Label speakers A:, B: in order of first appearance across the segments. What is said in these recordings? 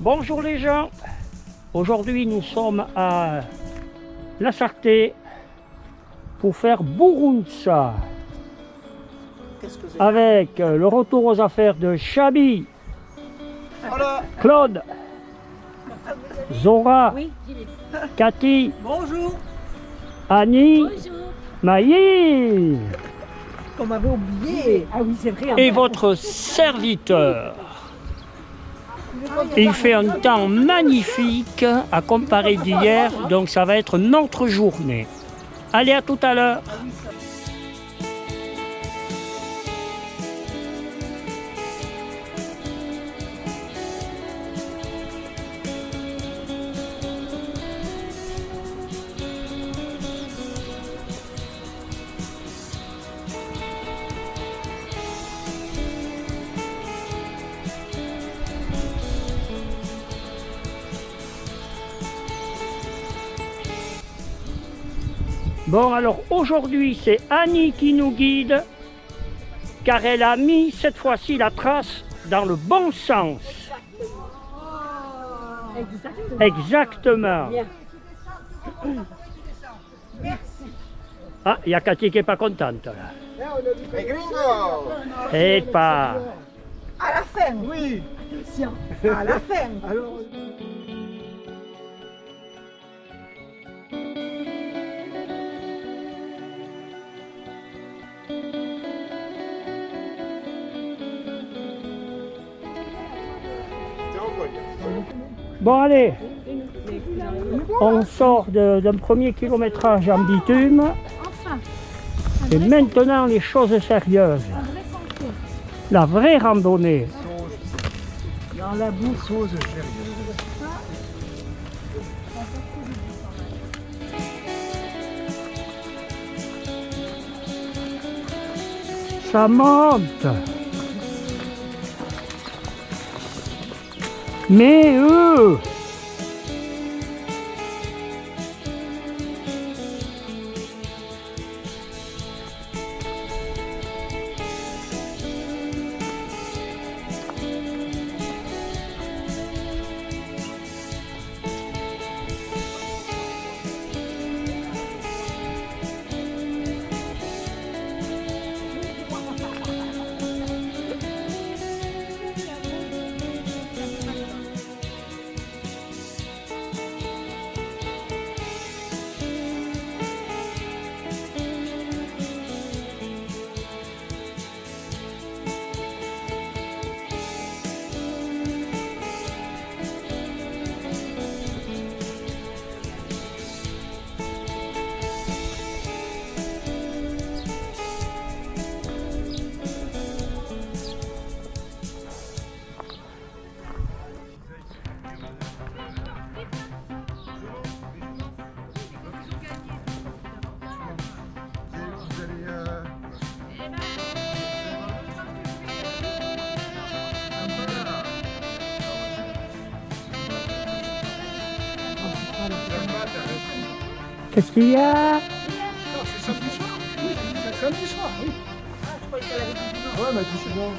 A: Bonjour les gens, aujourd'hui nous sommes à La Sarthe pour faire Bourounsa avec le retour aux affaires de Chabi, Claude, Zora, Cathy,
B: Bonjour.
A: Annie,
C: Bonjour.
A: Maï
B: On m'avait oublié. Ah oui, c'est vrai.
A: et votre serviteur. Il fait un temps magnifique à comparer d'hier, donc ça va être notre journée. Allez, à tout à l'heure. Bon, alors aujourd'hui, c'est Annie qui nous guide, car elle a mis cette fois-ci la trace dans le bon sens. Exactement. Ah, il y a Cathy qui n'est pas contente. Là. Et pas.
B: À la fin. Oui. Attention. À la fin. Alors.
A: Bon, allez. On sort d'un premier kilométrage en bitume. Et maintenant, les choses sérieuses. La vraie randonnée.
B: Dans la boue, chose sérieuse.
A: Ça monte. Mais eux, qu'est-ce qu'il y a?
D: Non, c'est samedi soir. Oui, c'est samedi soir, oui.
B: Ah, je croyais qu'elle avait dit dimanche.
D: Ouais, mais tout c'est bon.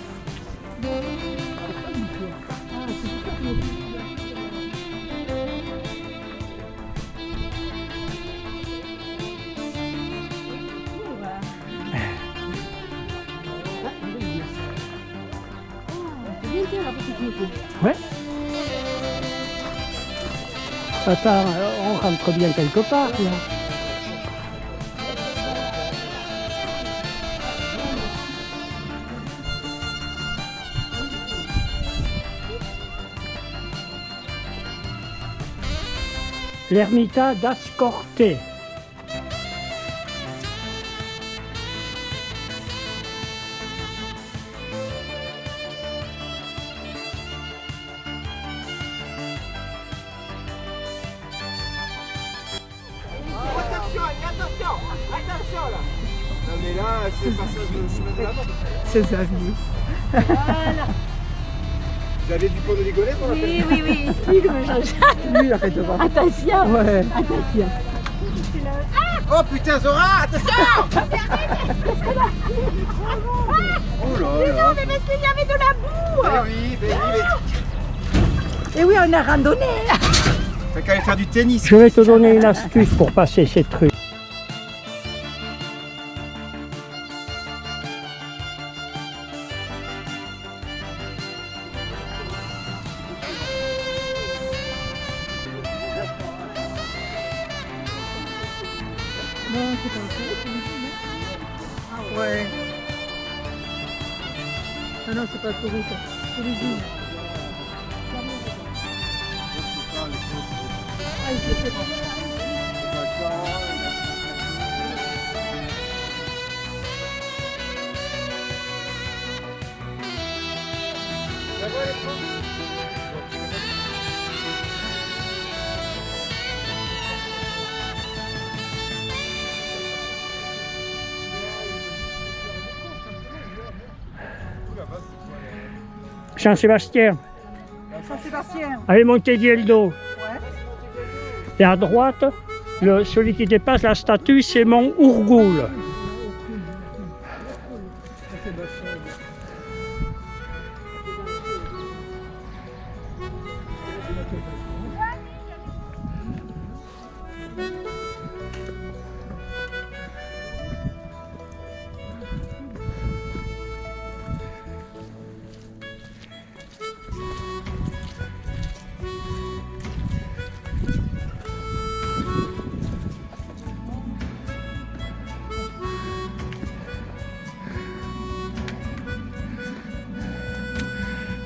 A: Ouais. Attends, on rentre bien quelque part là. L'ermita d'Ascorte.
D: Attention là. Non mais là, c'est le passage de chemin de la mort.
B: C'est ça, oui.
C: Voilà.
D: Vous avez du pont de Ligonnès pour la
C: Oui, oui, oui. Oui, comme Jean-Jacques.
B: Lui, arrête de voir.
C: Attention.
B: Ouais.
C: Attention.
D: Oh putain Zora, attention. Oh là là.
C: Mais parce qu'il y avait de la boue.
D: Eh oui, mais
B: Et oui, on a randonné.
D: T'as qu'à aller faire du tennis.
A: Je vais te donner une astuce pour passer cette rue.
B: Non, c'est pas ça. Ouais. Ah non, c'est pas autoroute, c'est l'usine. Ah, je sais pas.
A: Saint-Sébastien,
B: Saint-Sébastien.
A: allez monter Dieldo.
B: Ouais.
A: Et à droite, celui qui dépasse la statue, c'est Mont Ourgoul.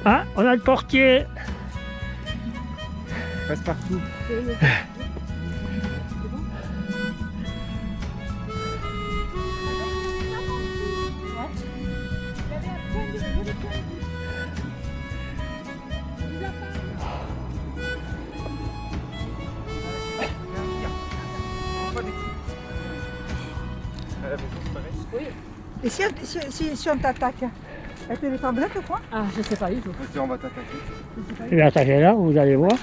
A: Ah, on a le portier.
D: Passe partout.
B: Et si on t'attaque, elle te les tablettes ou quoi?
C: Ah, je sais pas du tout.
D: Vas-y, on va t'attaquer.
A: Je vais attaquer là, vous allez voir.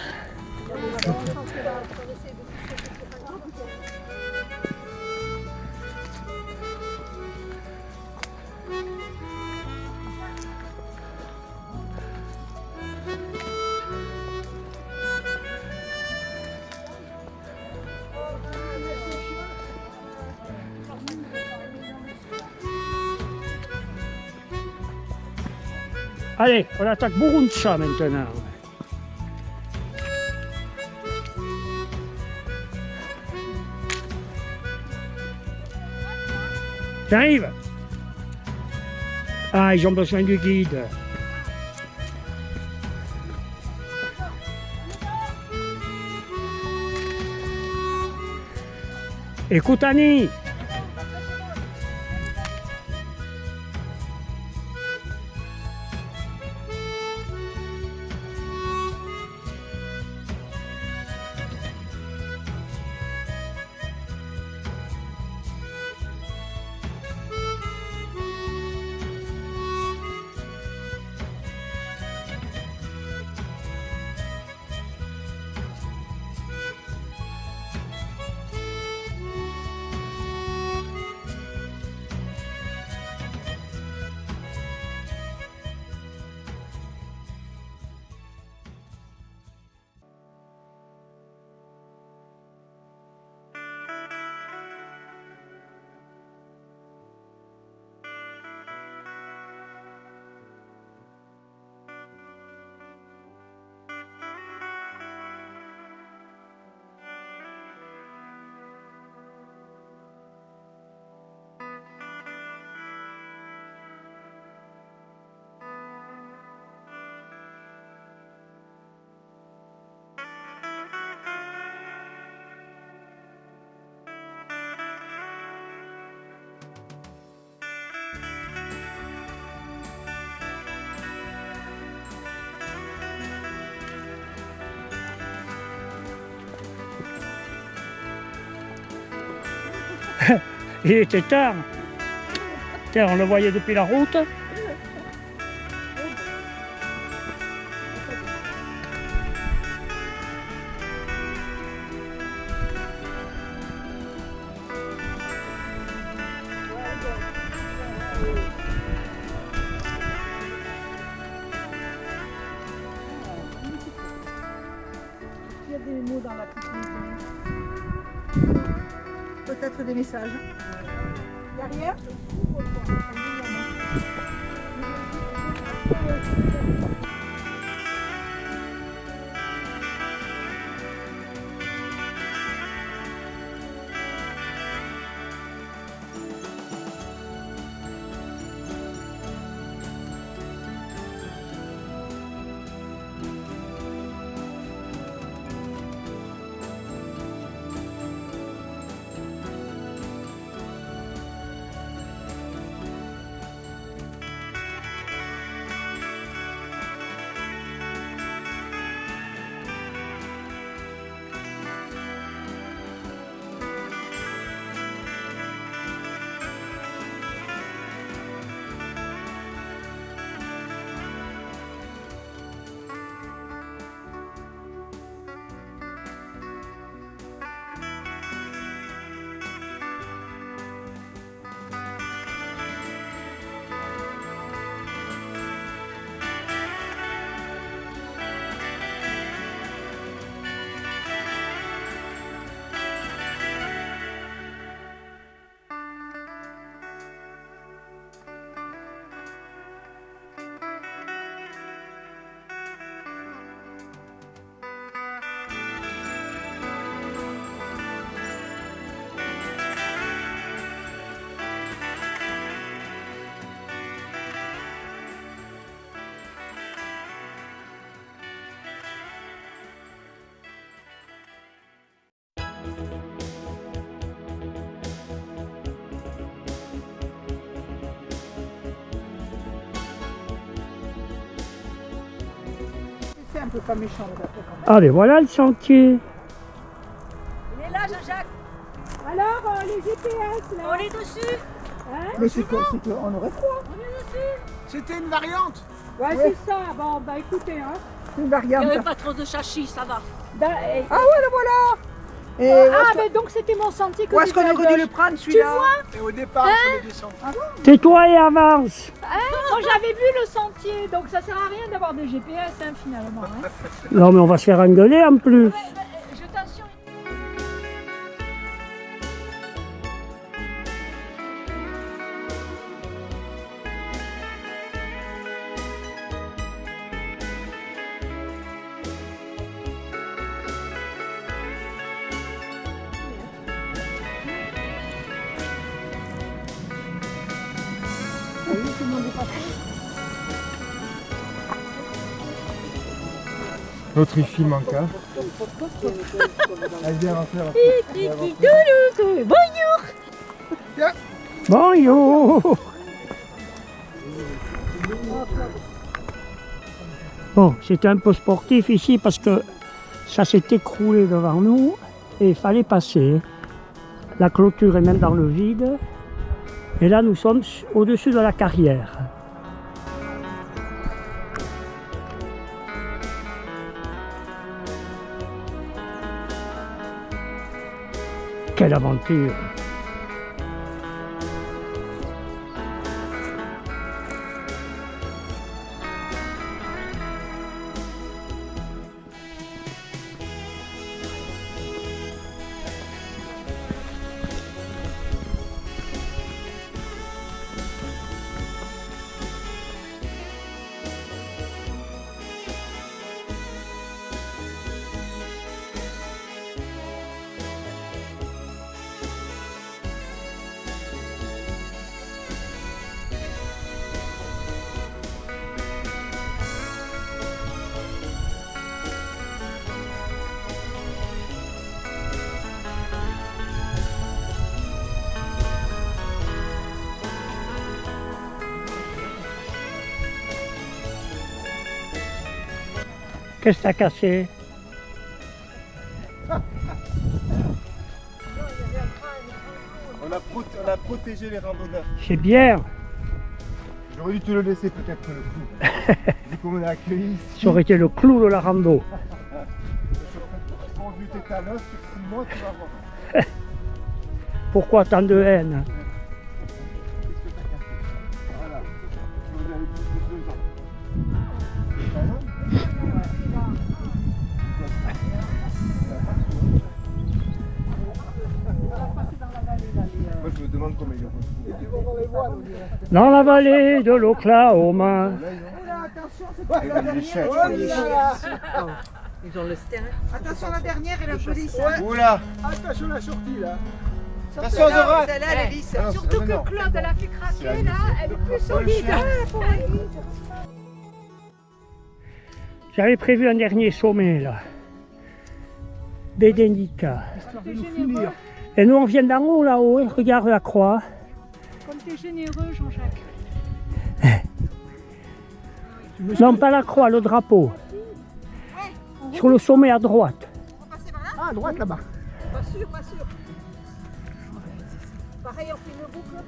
A: Allez, on attaque Buruncha maintenant. J'arrive. Ah, ils ont besoin du guide. Écoute Annie. Il était tard. Tiens, on le voyait depuis la route.
B: dans la petite maison? Peut-être des messages. Derrière? C'est un peu pas méchant le bateau quand même.
A: Ah ben voilà le sentier.
C: Il est là, Jean-Jacques.
B: Alors, les GPS là?
C: On est dessus.
B: Mais c'est qu'on aurait froid.
C: On est dessus.
D: C'était une variante.
B: Ouais, c'est ça. Bon, bah écoutez, hein. C'est une
C: Il
B: variante.
C: n'y avait pas trop de chachis, ça va.
B: Ah voilà, voilà. Et
C: mais donc c'était mon sentier que
B: où est-ce qu'on aurait dû le prendre celui-là?
D: Et au départ, il fallait descendre.
A: Tais-toi et avance.
C: Moi j'avais vu le sentier, donc ça sert à rien d'avoir des GPS finalement.
A: Non mais on va se faire engueuler en plus.
C: Je t'assure.
D: L'autre il filme encore. Elle vient rentrer.
A: Bonjour. Bon, c'était un peu sportif ici parce que ça s'est écroulé devant nous et il fallait passer. La clôture est même dans le vide. Et là, nous sommes au-dessus de la carrière. Quelle aventure! Qu'est-ce que t'as cassé?
D: On a protégé les randonneurs.
A: C'est bien.
D: J'aurais dû te le laisser peut-être le coup. Vu qu'on est accueillis ici.
A: Ça aurait été le clou de la rando.
D: Quand vu tes talons sur 6 mois, tu vas voir.
A: Pourquoi tant de haine?
D: Qu'est-ce que t'as cassé? Voilà. On avait dit 2 ans. Les talons?
A: Dans la vallée de l'Oklahoma.
B: Oula, attention, c'est
D: Ouais,
B: pas la
D: les chèques,
B: dernière.
D: les
B: Ils ont le stern. Attention la dernière et la police. Hein.
D: Oula.
E: Attention la sortie là.
D: Attention aux oreilles.
B: Celle-là, elle est lisse.
D: Ah,
C: Surtout
D: mais
C: que
D: non.
C: Claude, elle a fait craquer là, elle est plus
D: Oh, le
C: solide.
D: chien.
A: J'avais prévu un dernier sommet là. Bédénica.
C: T'es généreux,
A: Et nous on vient d'en haut là-haut, hein. Regarde la croix.
C: comme t'es généreux, Jean-Jacques.
A: Non, pas la croix, le drapeau. Sur le sommet à droite.
B: On va passer par là.
E: Ah, à droite là-bas.
B: Pas sûr, pas sûr. Pareil, on fait une boucle.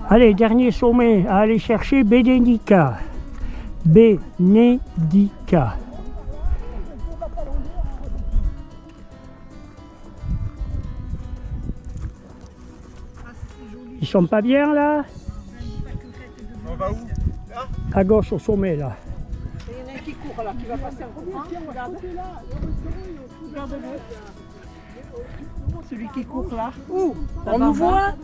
A: Allez, dernier sommet à aller chercher, Bédénica. Bénédica. Ils sont pas bien là?
D: On va où?
A: À gauche au sommet là.
B: Il y en a un qui court là, qui va passer en courant. Regarde. Celui qui court là. Où?
A: On nous voit?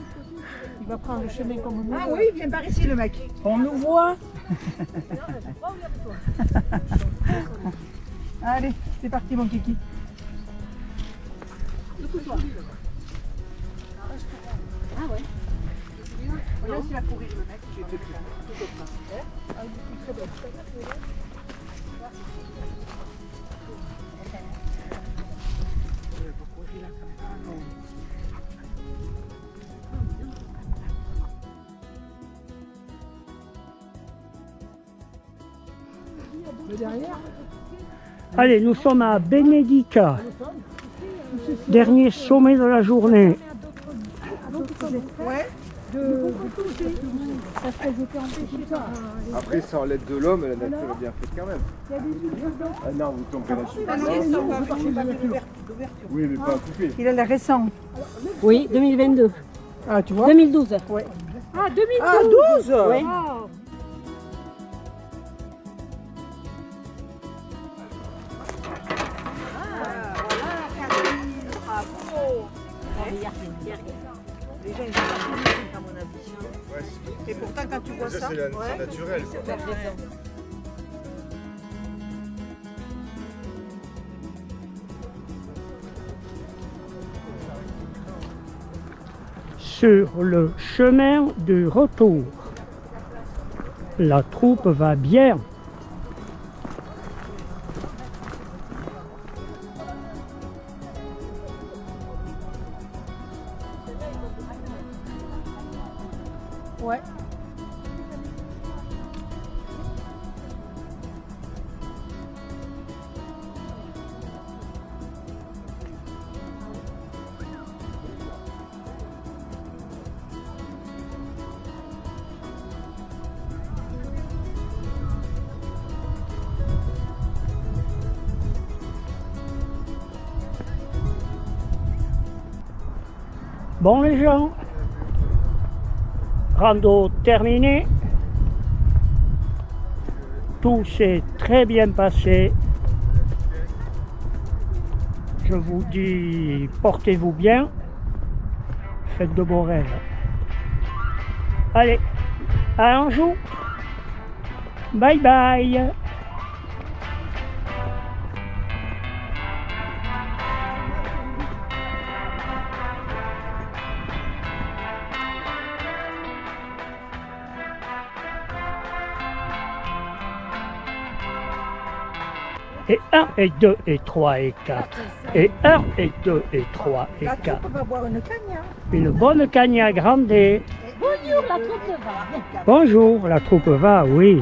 B: Il va prendre le chemin comme nous. Ah oui, il vient par ici le mec.
A: On nous voit?
B: Allez, c'est parti mon kiki. Ah ouais. Regarde s'il va courir le mec. Je vais te prendre.
A: Allez, nous sommes à Bénédica. Dernier sommet de la journée.
B: Ouais.
D: Après, sans l'aide de l'homme, la nature est bien faite quand même. Ah non, vous tombez là-dessus.
B: Ah non, ils sont pas d'ouverture.
D: Oui, mais pas à couper.
B: Il a l'air récent.
F: Oui, 2022.
B: Ah, tu vois.
F: 2012.
C: Ah, 2012.
B: Ah, 12
F: Oui.
C: Wow.
B: Déjà, ils ont pas tout musique, à mon avis.
D: Ouais,
B: Et pourtant, quand tu vois ça,
D: c'est naturel. quoi.
A: Sur le chemin de retour. La troupe va bien.
B: ouais.
A: Bon les gens, rando terminé. Tout s'est très bien passé. Je vous dis, portez-vous bien. Faites de beaux rêves. Allez, à un jour. Bye bye. Et 1, et 2, et 3, et 4. Et 1, et 2, et 3, et
B: La
A: 4.
B: troupe va boire une cagna.
A: Une bonne cagna grande.
F: Bonjour, la troupe va.
A: Bonjour, la troupe va, oui.